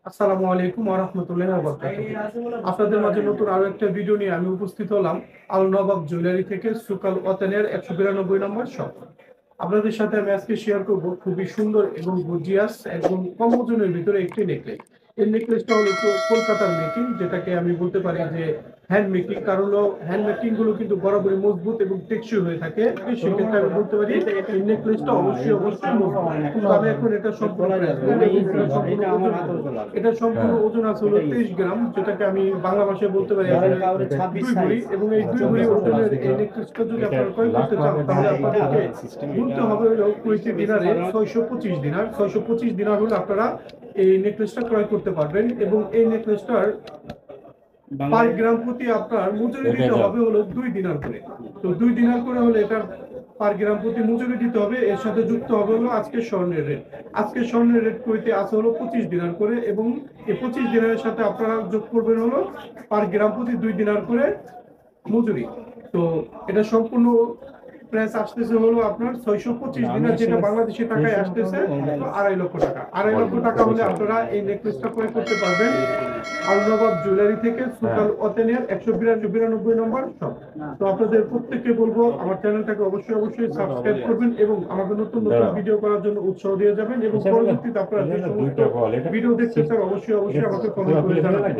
আসসালামু আলাইকুম ওয়া রাহমাতুল্লাহি ওয়া বারাকাতুহু। আপনাদের মাঝে নতুন আরো একটা ভিডিও নিয়ে আমি উপস্থিত হলাম আল নবাব জুয়েলারি থেকে সুকাল ওয়াতানের 192 নম্বর শপ। আপনাদের সাথে আমি আজকে শেয়ার করব খুবই সুন্দর এবং গর্জিয়াস একদম কম ওজনের ভিতরে একটি নেকলেস। এই নেকলেসটা হলো কলকাতার মেকিং, যেটাকে আমি বলতে পারি যে হ্যান্ড মেকিং। কারণ হ্যান্ড মেকিং গুলো কিন্তু বরাবরই মজবুত এবং টেকসই হয়ে থাকে। সেক্ষেত্রে আমি বলতে পারি এই নেকলেসটা অবশ্যই মজবুত। কিন্তু আমি এখন এটা সম্পূর্ণ এটা সম্পূর্ণ ওজন আছে হলো 23 গ্রাম, যেটাকে আমি বাংলা ভাষায় বলতে পারি 2 ভরি। এবং এই 2 ভরি ওজনের এই নেকলেসটা যদি আপনারা ক্রয় করতে চান তাহলে আপনাদেরকে গুনতে হবে হলো কুয়েতি দিনারে 625 দিনার। 625 দিনার হলে আপনারা এই নেকলেসটা ক্রয় করতে পারবেন। এবং এই নেকলেসটার পার গ্রাম প্রতি আপনার মজুরি দিতে হবে হলো 2 দিনার করে। তো 2 দিনার করে হলে এটা পার গ্রাম প্রতি মজুরি দিতে হবে। এর সাথে যুক্ত হবে হলো আজকের স্বর্ণের রেট। আজকের স্বর্ণের রেট কইতে আছে হলো 25 দিনার করে। এবং এই 25 দিনারের সাথে আপনারা যোগ করবেন হলো পার গ্রাম প্রতি 2 দিনার করে মজুরি। তো এটা সম্পূর্ণ প্রাইস আসতেছে হলো আপনার 625 দিনার, যেটা বাংলাদেশি টাকায় আসতেছে 2.5 লক্ষ টাকা। 2.5 লক্ষ টাকা হলে আপনারা এই নেকলেসটা ক্রয় করতে পারবেন আল নবাব জুয়েলারি থেকে সুকাল ওয়াতানের 192 নম্বর শপ। তো আপনাদের প্রত্যেককে বলবো আমার চ্যানেলটাকে অবশ্যই সাবস্ক্রাইব করবেন এবং আমাকে নতুন নতুন ভিডিও করার জন্য উৎসাহ দিয়ে যাবেন। এবং পরবর্তীতে আপনারা যে সমস্ত ভিডিও দেখতে চান অবশ্যই আমাকে কমেন্ট করে জানাবেন।